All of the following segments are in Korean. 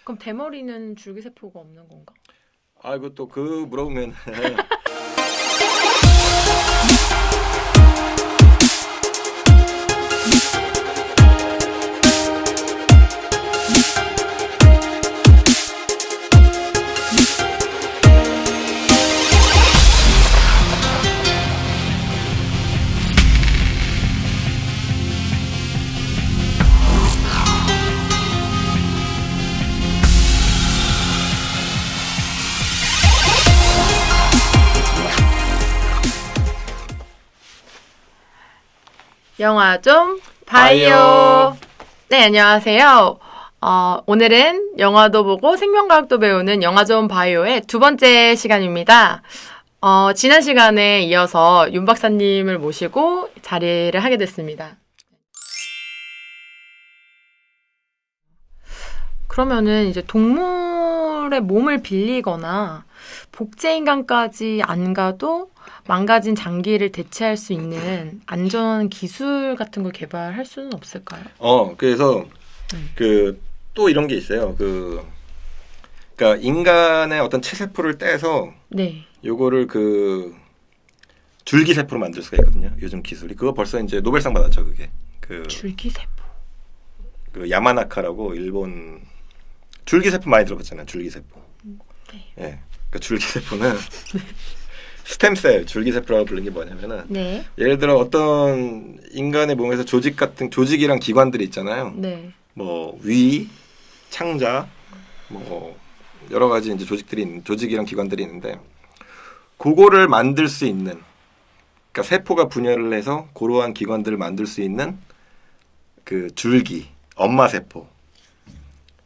그럼 대머리는 줄기세포가 없는 건가? 아, 이거 또 그 물어보면 영화 좀 봐요. 봐요. 네, 안녕하세요. 오늘은 영화도 보고 생명과학도 배우는 영화 좀 봐요의 두 번째 시간입니다. 지난 시간에 이어서 윤 박사님을 모시고 자리를 하게 됐습니다. 그러면은 이제 동물의 몸을 빌리거나 복제인간까지 안 가도 망가진 장기를 대체할 수 있는 안전 기술 같은 걸 개발할 수는 없을까요? 그래서 또 이런 게 있어요. 그러니까 인간의 어떤 체세포를 떼서 네. 요거를 줄기세포로 만들 수가 있거든요. 요즘 기술이 그거 벌써 이제 노벨상 받았죠. 그게 줄기세포. 야마나카라고 일본 줄기세포 많이 들어봤잖아요. 줄기세포. 네. 예. 그러니까 줄기세포는 스템셀 줄기세포라고 부르는 게 뭐냐면은 네. 예를 들어 어떤 인간의 몸에서 조직이랑 기관들이 있잖아요. 네. 뭐 위, 창자, 뭐 여러 가지 이제 조직이랑 기관들이 있는데 그거를 만들 수 있는, 그러니까 세포가 분열을 해서 그러한 기관들을 만들 수 있는 그 줄기, 엄마 세포,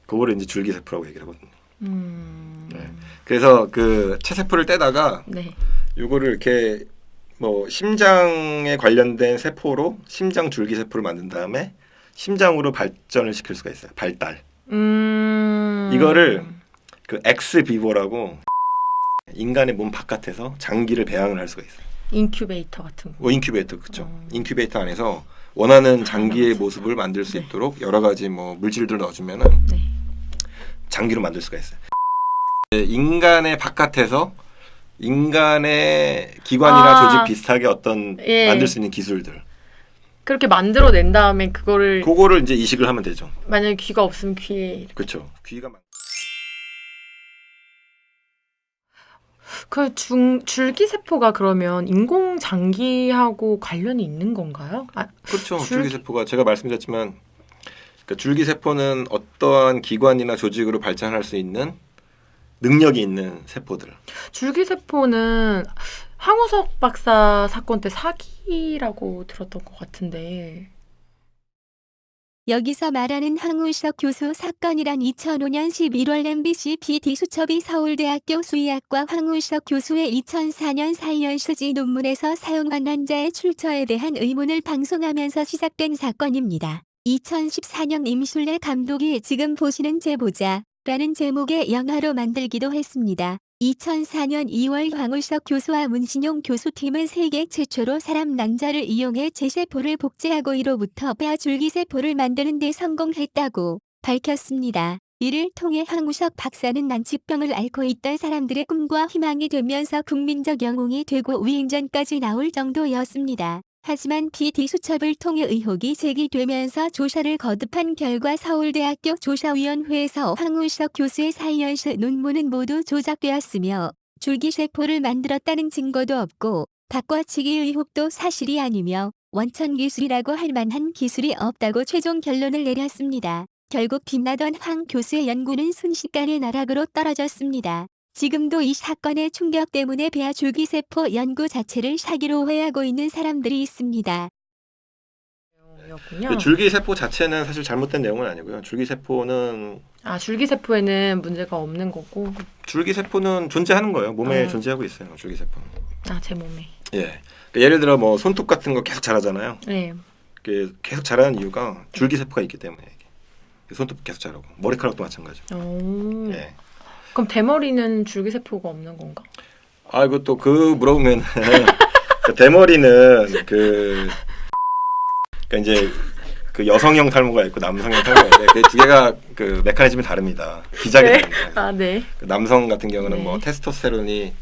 그거를 이제 줄기세포라고 얘기를 하거든요. 네. 그래서 그 체세포를 떼다가 네. 요거를 이렇게 뭐 심장에 관련된 세포로 심장 줄기세포를 만든 다음에 심장으로 발전을 시킬 수가 있어요. 발달. 이거를 그 엑스비보라고 인간의 몸 바깥에서 장기를 배양을 할 수가 있어요. 인큐베이터 같은 거. 인큐베이터, 그렇죠. 인큐베이터 안에서 원하는 장기의 모습을 만들 수 네. 있도록 여러 가지 뭐 물질들 넣어주면은 네. 장기로 만들 수가 있어요. 인간의 바깥에서 인간의 기관이나 조직 비슷하게 어떤 예. 만들 수 있는 기술들. 그렇게 만들어낸 다음에 그거를 이제 이식을 하면 되죠. 만약에 귀가 없으면 귀에 그렇죠. 귀가 줄기세포가 그러면 인공장기하고 관련이 있는 건가요? 그렇죠. 줄기세포가 제가 말씀드렸지만 그러니까 줄기세포는 어떠한 기관이나 조직으로 발전할 수 있는 능력이 있는 세포들. 줄기세포는 황우석 박사 사건 때 사기라고 들었던 것 같은데. 여기서 말하는 황우석 교수 사건이란 2005년 11월 MBC BD수첩이 서울대학교 수의학과 황우석 교수의 2004년 사이언스지 논문에서 사용한 환자의 출처에 대한 의문을 방송하면서 시작된 사건입니다. 2014년 임슐레 감독이 지금 보시는 제보자 라는 제목의 영화로 만들기도 했습니다. 2004년 2월 황우석 교수와 문신용 교수팀은 세계 최초로 사람 낭자를 이용해 제세포를 복제하고 이로부터 폐하 줄기세포를 만드는 데 성공했다고 밝혔습니다. 이를 통해 황우석 박사는 난치병을 앓고 있던 사람들의 꿈과 희망이 되면서 국민적 영웅이 되고 위인전까지 나올 정도였습니다. 하지만 BD수첩을 통해 의혹이 제기되면서 조사를 거듭한 결과 서울대학교 조사위원회에서 황우석 교수의 사이언스 논문은 모두 조작되었으며 줄기세포를 만들었다는 증거도 없고 바꿔치기 의혹도 사실이 아니며 원천기술이라고 할 만한 기술이 없다고 최종 결론을 내렸습니다. 결국 빛나던 황 교수의 연구는 순식간에 나락으로 떨어졌습니다. 지금도 이 사건의 충격 때문에 폐하 줄기세포 연구 자체를 사기로 오해하고 있는 사람들이 있습니다. 줄기세포 자체는 사실 잘못된 내용은 아니고요. 줄기세포는 줄기세포에는 문제가 없는 거고. 줄기세포는 존재하는 거예요. 몸에 존재하고 있어요. 줄기세포는. 제 몸에. 예. 그러니까 예를 들어 뭐 손톱 같은 거 계속 자라잖아요. 네. 계속 자라는 이유가 줄기세포가 있기 때문에 손톱 계속 자라고 머리카락도 마찬가지고. 예. 그럼 대머리는 줄기세포가 없는 건가? 이것도 그 물어보면 대머리는 그러니까 이제 그 여성형 탈모가 있고 남성형 탈모가 있는데 그 두 개가 그 메커니즘이 다릅니다. 기작이 네. 다릅니다. 아, 네. 그 남성 같은 경우는 네. 뭐 테스토스테론이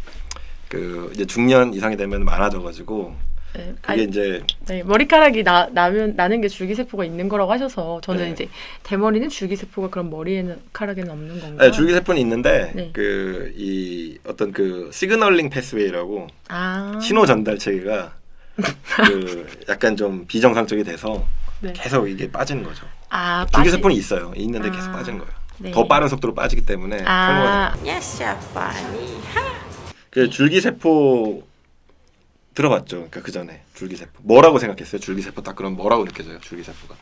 그 이제 중년 이상이 되면 많아져가지고 네. 그게 아니, 이제 네, 머리카락이 나는 게 줄기세포가 있는 거라고 하셔서 저는 네. 이제 대머리는 줄기세포가 그럼 머리카락에는 없는 건가요? 네, 줄기세포는 있는데 네. 그 이 어떤 그 시그널링 패스웨이라고 아. 신호 전달 체계가 그 약간 좀 비정상적이 돼서 네. 계속 이게 빠지는 거죠. 아, 줄기세포는 있어요. 있는데 아, 계속 빠지는 거예요. 네. 더 빠른 속도로 빠지기 때문에 탈모가 돼요. yes, funny. 그 줄기세포 들어봤죠? 그러니까 그 전에 줄기세포 뭐라고 생각했어요? 줄기세포 딱 그럼 뭐라고 느껴져요? 줄기세포가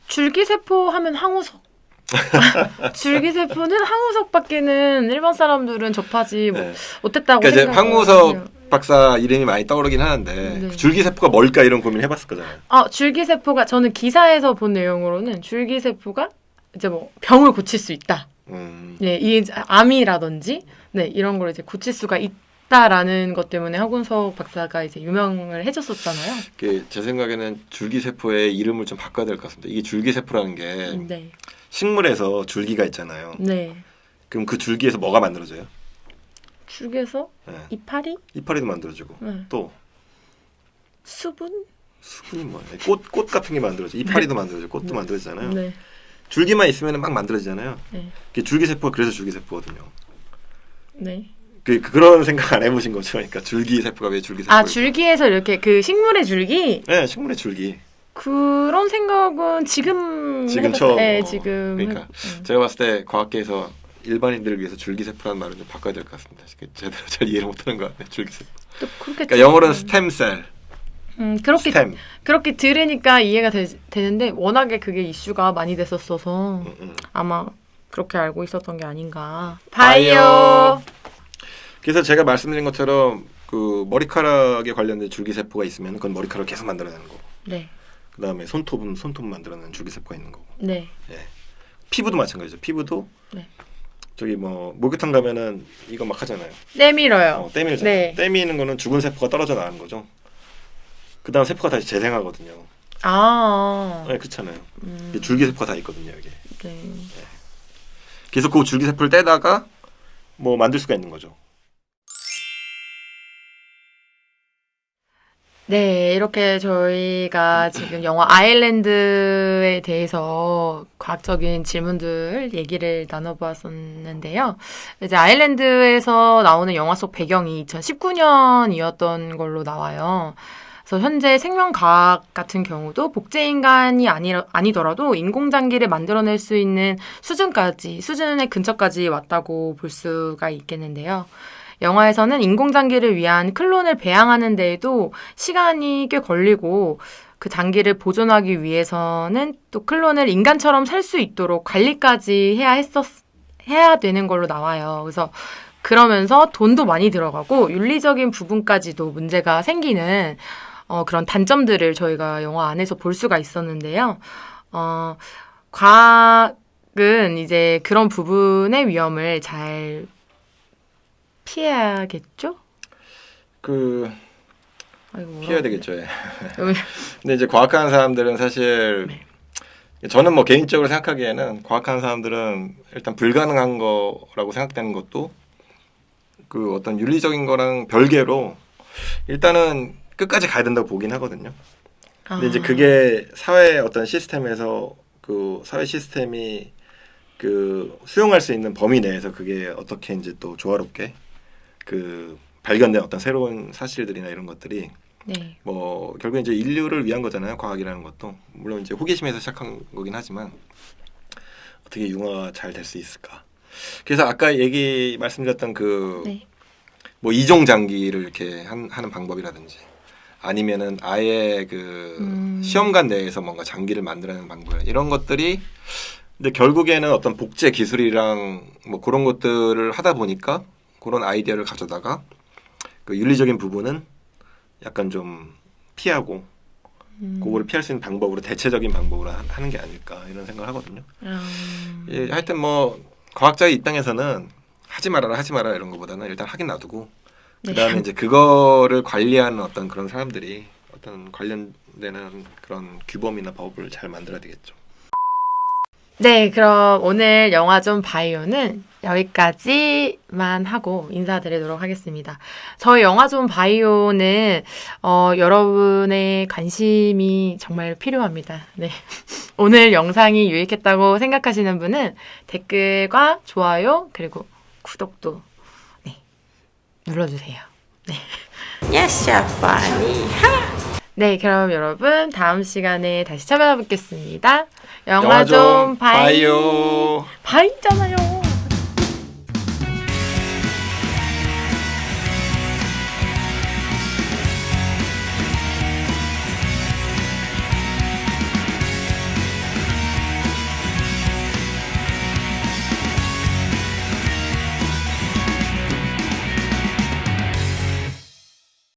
줄기세포 하면 항우석. 줄기세포는 항우석밖에는 일반 사람들은 접하지 네. 못했다고 그러니까 이제 생각을 해요. 황우석 박사 이름이 많이 떠오르긴 하는데 네. 그 줄기세포가 뭘까 이런 고민 해봤을 거잖아요. 줄기세포가 저는 기사에서 본 내용으로는 줄기세포가 이제 뭐 병을 고칠 수 있다. 네, 이 암이라든지 네 이런 걸 이제 고칠 수가 있다라는 것 때문에 황우석 박사가 이제 유명을 해줬었잖아요. 제 생각에는 줄기세포의 이름을 좀 바꿔야 될 것 같습니다. 이게 줄기세포라는 게 네, 식물에서 줄기가 있잖아요. 네. 그럼 그 줄기에서 뭐가 만들어져요? 줄기에서 네. 이파리, 이파리도 만들어지고 네. 또 수분, 수분이 뭐야? 꽃 같은 게 만들어져. 이파리도 만들어지고 꽃도 만들어지잖아요. 네, 줄기만 있으면 막 만들어지잖아요. 네, 그게 줄기세포가 그래서 줄기세포거든요. 네. 그런 생각 안 해보신 거죠? 그러니까 줄기세포가 왜 줄기세포일까? 아 줄기에서 이렇게 그 식물의 줄기 네, 식물의 줄기. 그런 생각은 지금 처음. 네, 지금 그러니까 제가 봤을 때 과학계에서 일반인들을 위해서 줄기세포라는 말을 좀 바꿔야 될 것 같습니다. 제대로 잘 이해를 못하는 것 같아요. 줄기세포. 또 그렇게 그러니까 영어로는 스템셀. 그렇게 스템. 그렇게 들으니까 이해가 되는데 워낙에 그게 이슈가 많이 됐었어서 아마 그렇게 알고 있었던 게 아닌가. 바이오. 그래서 제가 말씀드린 것처럼 그 머리카락에 관련된 줄기세포가 있으면 그건 머리카락을 계속 만들어내는 거고. 네. 그다음에 손톱은 손톱 만들어내는 줄기세포가 있는 거고. 네. 예. 피부도 마찬가지죠. 피부도 네. 저기 뭐 목욕탕 가면은 이거 막 하잖아요. 때밀어요. 때밀잖아요. 네. 때미는 거는 죽은 세포가 떨어져 나가는 거죠. 그다음 세포가 다시 재생하거든요. 아. 네, 그렇잖아요. 줄기세포가 다 있거든요, 이게. 네. 그래서 그 줄기세포를 떼다가 뭐 만들 수가 있는 거죠. 네, 이렇게 저희가 지금 영화 아일랜드에 대해서 과학적인 질문들 얘기를 나눠보았었는데요. 이제 아일랜드에서 나오는 영화 속 배경이 2019년이었던 걸로 나와요. 그래서 현재 생명과학 같은 경우도 복제인간이 아니더라도 인공장기를 만들어낼 수 있는 수준의 근처까지 왔다고 볼 수가 있겠는데요. 영화에서는 인공장기를 위한 클론을 배양하는 데에도 시간이 꽤 걸리고 그 장기를 보존하기 위해서는 또 클론을 인간처럼 살 수 있도록 관리까지 해야 되는 걸로 나와요. 그래서 그러면서 돈도 많이 들어가고 윤리적인 부분까지도 문제가 생기는 그런 단점들을 저희가 영화 안에서 볼 수가 있었는데요. 과학은 이제 그런 부분의 위험을 잘 피해야겠죠? 피해야 되겠죠. 예. 근데 이제 과학하는 사람들은 사실 저는 뭐 개인적으로 생각하기에는 과학하는 사람들은 일단 불가능한 거라고 생각되는 것도 그 어떤 윤리적인 거랑 별개로 일단은 끝까지 가야 된다고 보긴 하거든요. 근데 이제 그게 사회 어떤 시스템에서 그 사회 시스템이 그 수용할 수 있는 범위 내에서 그게 어떻게 이제 또 조화롭게 그 발견된 어떤 새로운 사실들이나 이런 것들이 네. 뭐 결국 이제 인류를 위한 거잖아요. 과학이라는 것도 물론 이제 호기심에서 시작한 거긴 하지만 어떻게 융화가 잘 될 수 있을까? 그래서 아까 말씀드렸던 그 네. 뭐 이종 장기를 이렇게 하는 방법이라든지 아니면은 아예 그 시험관 내에서 뭔가 장기를 만들어내는 방법 이런 것들이 근데 결국에는 어떤 복제 기술이랑 뭐 그런 것들을 하다 보니까 그런 아이디어를 가져다가 그 윤리적인 부분은 약간 좀 피하고 그거를 피할 수 있는 방법으로 대체적인 방법으로 하는 게 아닐까 이런 생각을 하거든요. 예, 하여튼 뭐 과학자의 입장에서는 하지 말아라 이런 것보다는 일단 하긴 놔두고 그다음에 이제 그거를 관리하는 어떤 그런 사람들이 어떤 관련 되는 그런 규범이나 법을 잘 만들어야 되겠죠. 네, 그럼 오늘 영화 좀 바이오는 여기까지만 하고 인사드리도록 하겠습니다. 저희 영화 좀 바이오는 여러분의 관심이 정말 필요합니다. 네. 오늘 영상이 유익했다고 생각하시는 분은 댓글과 좋아요 그리고 구독도 네, 눌러주세요. 네. Yes, funny. 네, 그럼 여러분 다음 시간에 다시 찾아뵙겠습니다. 영화 좀 바이. 바이오. 바이잖아요.